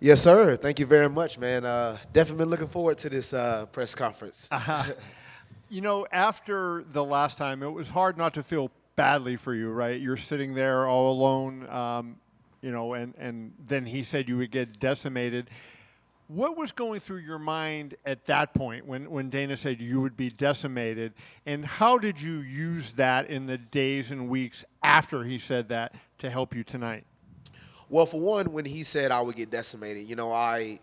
Yes, sir. Thank you very much, man. Definitely been looking forward to this press conference. After the last time, it was hard not to feel badly for you, right? You're sitting there all alone, and then he said you would get decimated. What was going through your mind at that point when Dana said you would be decimated? And how did you use that in the days and weeks after he said that to help you tonight? Well, for one, when he said I would get decimated, I,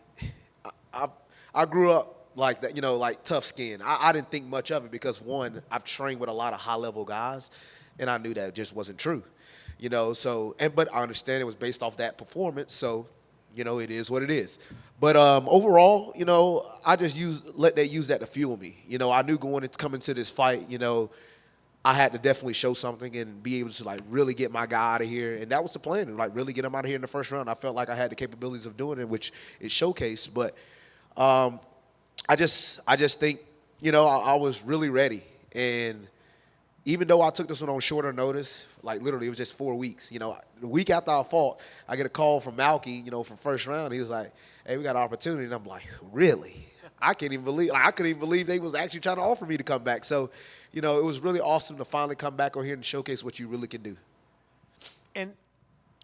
I grew up like that, like tough skin. I didn't think much of it because one, I've trained with a lot of high level guys, and I knew that just wasn't true, but I understand it was based off that performance, so it is what it is. But overall, I just let that use that to fuel me. I knew coming to this fight, I had to definitely show something and be able to like really get my guy out of here, and that was the plan, to like really get him out of here in the first round. I felt like I had the capabilities of doing it, which is showcased. But I just think I was really ready, and even though I took this one on shorter notice, like literally it was just 4 weeks. The week after I fought, I get a call from Malky, from first round. He was like, "Hey, we got an opportunity," and I'm like, "Really?" I couldn't even believe they was actually trying to offer me to come back. So, it was really awesome to finally come back on here and showcase what you really can do. And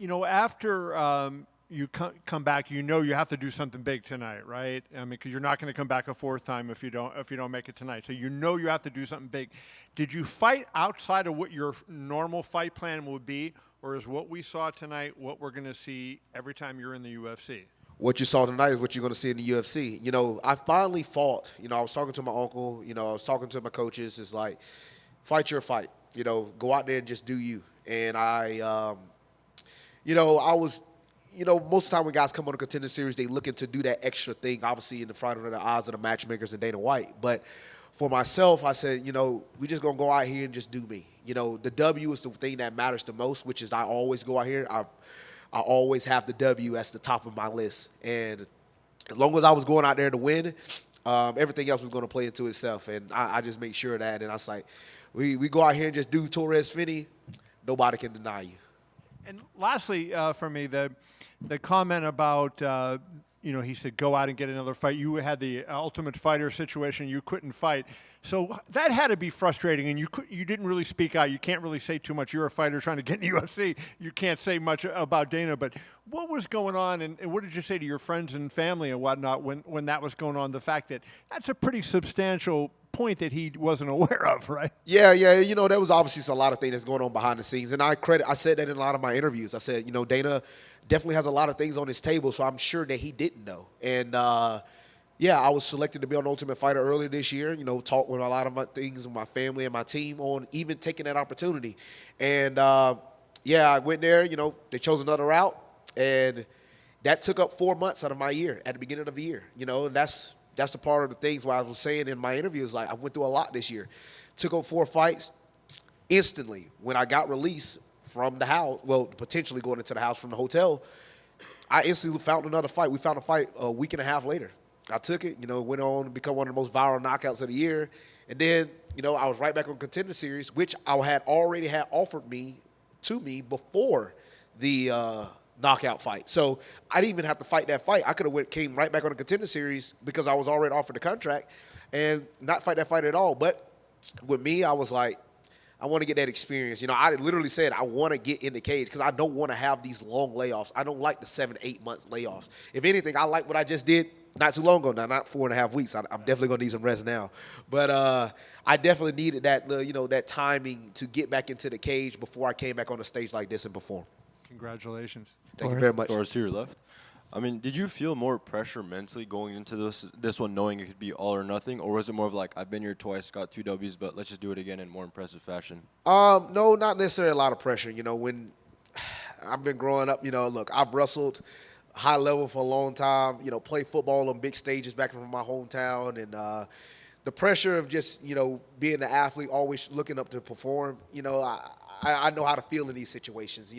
after you come back, you have to do something big tonight, right? I mean, because you're not going to come back a fourth time if you don't make it tonight. So you have to do something big. Did you fight outside of what your normal fight plan would be, or is what we saw tonight what we're going to see every time you're in the UFC? What you saw tonight is what you're going to see in the UFC. I finally fought. I was talking to my uncle. I was talking to my coaches. It's like, fight your fight. Go out there and just do you. And I was, most of the time when guys come on a contender series, they looking to do that extra thing, obviously in the front of the eyes of the matchmakers and Dana White. But for myself, I said, we just going to go out here and just do me. The W is the thing that matters the most, which is I always go out here. I always have the W as the top of my list. And as long as I was going out there to win, everything else was going to play into itself. And I just made sure of that. And I was like, we go out here and just do Torrez Finney, nobody can deny you. And lastly, for me, the comment about, he said, go out and get another fight. You had the Ultimate Fighter situation. You couldn't fight. So that had to be frustrating, and you didn't really speak out. You can't really say too much. You're a fighter trying to get in the UFC. You can't say much about Dana. But what was going on, and what did you say to your friends and family and whatnot when that was going on, the fact that that's a pretty substantial point that he wasn't aware of, right? Yeah. There was obviously a lot of things that's going on behind the scenes. And I said that in a lot of my interviews. I said, Dana definitely has a lot of things on his table, so I'm sure that he didn't know. And, I was selected to be on Ultimate Fighter earlier this year, talked with a lot of my things with my family and my team on even taking that opportunity. And, I went there, they chose another route. And that took up 4 months out of my year at the beginning of the year, and that's the part of the things where I was saying in my interviews, like I went through a lot this year. Took up 4 fights instantly. When I got released from the house, well, potentially going into the house from the hotel, I instantly found another fight. We found a fight a week and a half later. I took it, went on to become one of the most viral knockouts of the year. And then, I was right back on Contender Series, which I had already had offered to me before the knockout fight. So I didn't even have to fight that fight. I could have came right back on the Contender Series because I was already offered the contract and not fight that fight at all. But with me, I was like, I want to get that experience. I literally said I want to get in the cage because I don't want to have these long layoffs. I don't like the 7-8 months layoffs. If anything, I like what I just did not too long ago now, not 4.5 weeks. I'm definitely going to need some rest now. But I definitely needed that, that timing to get back into the cage before I came back on the stage like this and perform. Congratulations. Thank you very much. Torrez, to your left. I mean, did you feel more pressure mentally going into this one, knowing it could be all or nothing, or was it more of like, I've been here twice, got 2 Ws, but let's just do it again in more impressive fashion? No, not necessarily a lot of pressure. When I've been growing up, look, I've wrestled high level for a long time. Played football on big stages back from my hometown, and the pressure of just being an athlete, always looking up to perform. I know how to feel in these situations.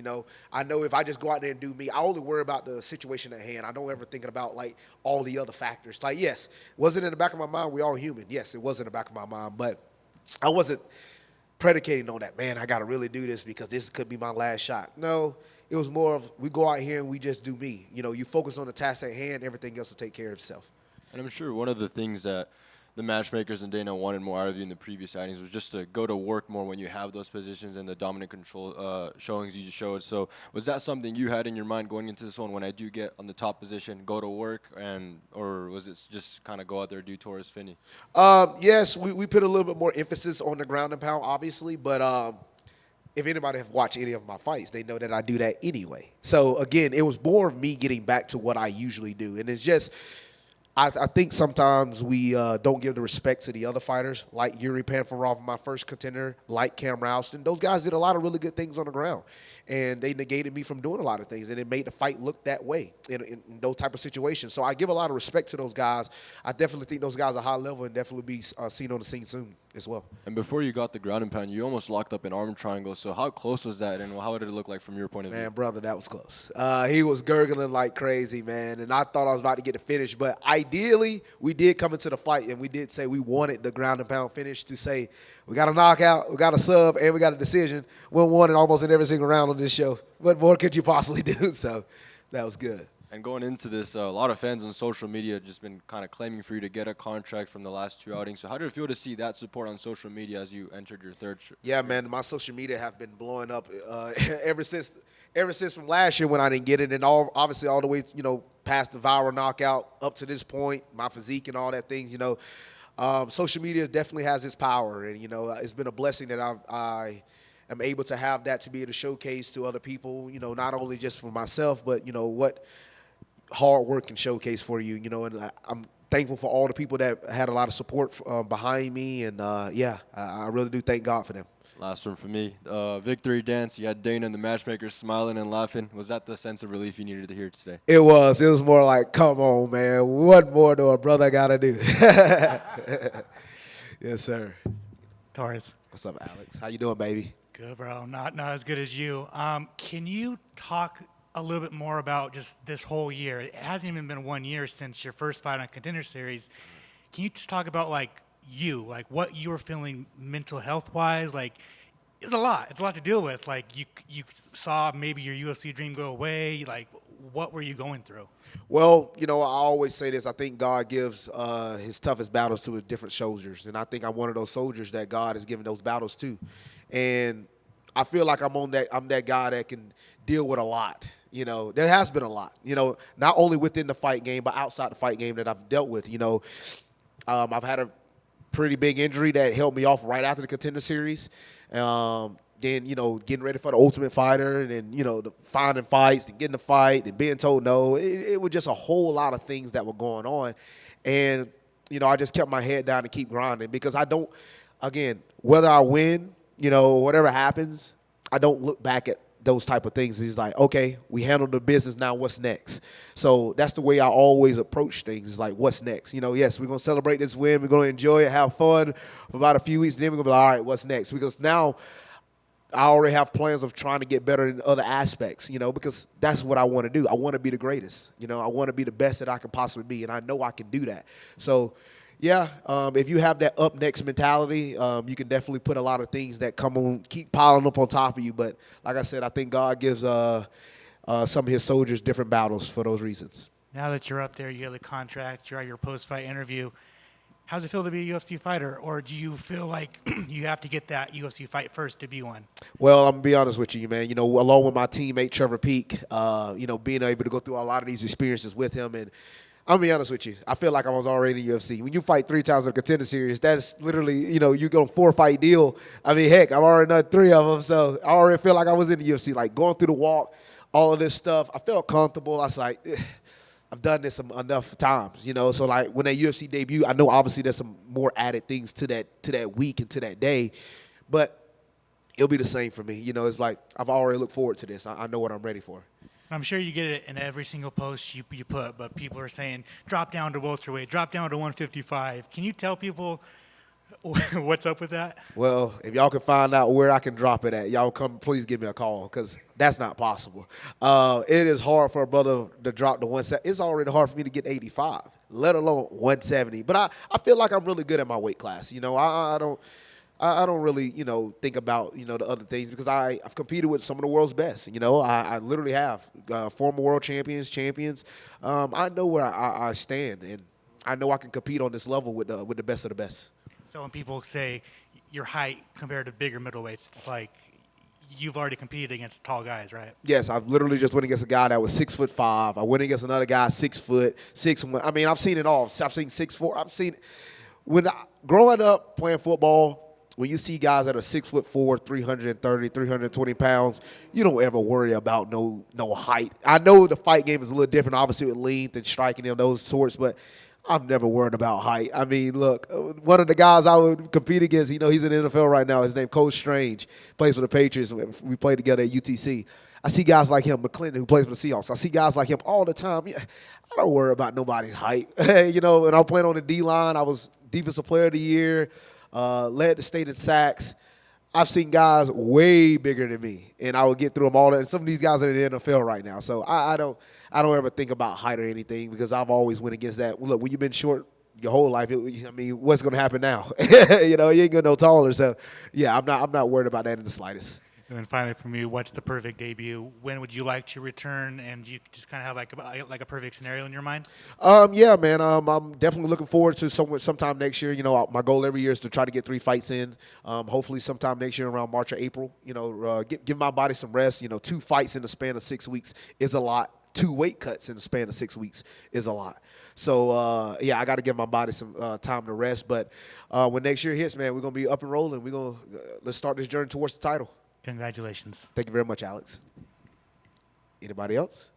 I know if I just go out there and do me, I only worry about the situation at hand. I don't ever thinking about like all the other factors. Like, yes, was it in the back of my mind? We all human. Yes, it was in the back of my mind, but I wasn't predicating on that. Man, I got to really do this because this could be my last shot. No, it was more of we go out here and we just do me. You know, you focus on the task at hand, everything else will take care of itself. And I'm sure one of the things that the matchmakers and Dana wanted more out of you in the previous outings was just to go to work more when you have those positions and the dominant control showings you just showed. So was that something you had in your mind going into this one? When I do get on the top position, go to work, or was it just kind of go out there do Torrez Finney? Yes, we put a little bit more emphasis on the ground and pound, obviously, but if anybody have watched any of my fights, they know that I do that anyway. So again, it was more of me getting back to what I usually do, and it's just. I think sometimes we don't give the respect to the other fighters, like Yuri Panfarov, my first contender, like Cam Ralston. Those guys did a lot of really good things on the ground, and they negated me from doing a lot of things, and it made the fight look that way in those type of situations. So I give a lot of respect to those guys. I definitely think those guys are high level and definitely be seen on the scene soon as well. And before you got the ground and pound, you almost locked up an arm triangle. So how close was that, and how did it look like from your point of view? Man, brother, that was close. He was gurgling like crazy, man, and I thought I was about to get the finish. But ideally, we did come into the fight, and we did say we wanted the ground and pound finish to say we got a knockout, we got a sub, and we got a decision. We won it almost in every single round on this show. What more could you possibly do? So that was good. And going into this, a lot of fans on social media have just been kind of claiming for you to get a contract from the last two outings. So how did it feel to see that support on social media as you entered your third? Yeah, man, my social media have been blowing up ever since from last year when I didn't get it, and obviously all the way, past the viral knockout up to this point, my physique and all that things, social media definitely has its power, and it's been a blessing that I am able to have that to be able to showcase to other people, not only just for myself, but what hard work can showcase for you, and I'm thankful for all the people that had a lot of support behind me, and I really do thank God for them. Last one for me. Victory dance. You had Dana and the matchmakers smiling and laughing. Was that the sense of relief you needed to hear today? It was. It was more like, come on, man. What more do a brother got to do? Yes, sir. Torrez. What's up, Alex? How you doing, baby? Good, bro. Not as good as you. Can you talk a little bit more about just this whole year? It hasn't even been 1 year since your first fight on Contender Series. Can you just talk about what you were feeling mental health wise? It's a lot. It's a lot to deal with. You saw maybe your UFC dream go away. What were you going through? Well, I always say this. I think God gives his toughest battles to different soldiers, and I think I'm one of those soldiers that God has given those battles to. And I feel like I'm that guy that can deal with a lot. There has been a lot, not only within the fight game, but outside the fight game that I've dealt with. I've had a pretty big injury that held me off right after the Contender Series. Then, getting ready for the Ultimate Fighter, and then, the finding fights and getting the fight and being told no. It was just a whole lot of things that were going on. And, I just kept my head down and keep grinding because whether I win, whatever happens, I don't look back at those type of things. It's like, okay, we handled the business, now what's next? So that's the way I always approach things. It's like, what's next? Yes, we're going to celebrate this win. We're going to enjoy it, have fun for about a few weeks. And then we're going to be like, all right, what's next? Because now I already have plans of trying to get better in other aspects, because that's what I want to do. I want to be the greatest. I want to be the best that I can possibly be, and I know I can do that. So, yeah, if you have that up next mentality, you can definitely put a lot of things that keep piling up on top of you. But like I said, I think God gives some of his soldiers different battles for those reasons. Now that you're up there, you have the contract, you're at your post-fight interview. How does it feel to be a UFC fighter? Or do you feel like you have to get that UFC fight first to be one? Well, I'm going to be honest with you, man. Along with my teammate, Trevor Peek, being able to go through a lot of these experiences with him, and I'm going to be honest with you. I feel like I was already in the UFC. When you fight 3 times in a Contender Series, that's literally, you go 4-fight deal. Heck, I've already done 3 of them, so I already feel like I was in the UFC. Going through the walk, all of this stuff, I felt comfortable. I was like, I've done this enough times, So, when that UFC debut, I know obviously there's some more added things to that week and to that day, but it'll be the same for me. It's like I've already looked forward to this. I know what I'm ready for. I'm sure you get it in every single post you put, but people are saying, drop down to welterweight, drop down to 155. Can you tell people what's up with that? Well, if y'all can find out where I can drop it at, y'all please give me a call, because that's not possible. It is hard for a brother to drop to 170. It's already hard for me to get 85, let alone 170. But I feel like I'm really good at my weight class. I don't really, think about, the other things because I've competed with some of the world's best. I literally have former world champions. I know where I stand, and I know I can compete on this level with the best of the best. So when people say your height compared to bigger middleweights, it's like you've already competed against tall guys, right? Yes, I've literally just went against a guy that was 6'5". I went against another guy 6 foot, 6'1". I mean, I've seen it all. I've seen 6'4". I've seen growing up playing football. When you see guys that are 6'4", 330, 320 pounds, you don't ever worry about no height. I know the fight game is a little different, obviously with length and striking and those sorts, but I'm never worried about height. I mean, look, one of the guys I would compete against, he's in the NFL right now. His name Coach Strange, plays for the Patriots. We played together at UTC. I see guys like him, McClendon, who plays for the Seahawks. I see guys like him all the time. Yeah, I don't worry about nobody's height. And I'm playing on the D-line. I was Defensive Player of the Year. Led the state in sacks. I've seen guys way bigger than me, and I would get through them all. And some of these guys are in the NFL right now, so I don't ever think about height or anything because I've always went against that. Look, when you've been short your whole life, what's going to happen now? You ain't going no taller. So, yeah, I'm not worried about that in the slightest. And then finally, for me, what's the perfect debut? When would you like to return? And do you just kind of have like a perfect scenario in your mind? Yeah, man. I'm definitely looking forward to sometime next year. My goal every year is to try to get 3 fights in. Hopefully, sometime next year around March or April. Give my body some rest. 2 fights in the span of 6 weeks is a lot. 2 weight cuts in the span of 6 weeks is a lot. So, I got to give my body some time to rest. But when next year hits, man, we're going to be up and rolling. Let's start this journey towards the title. Congratulations. Thank you very much, Alex. Anybody else?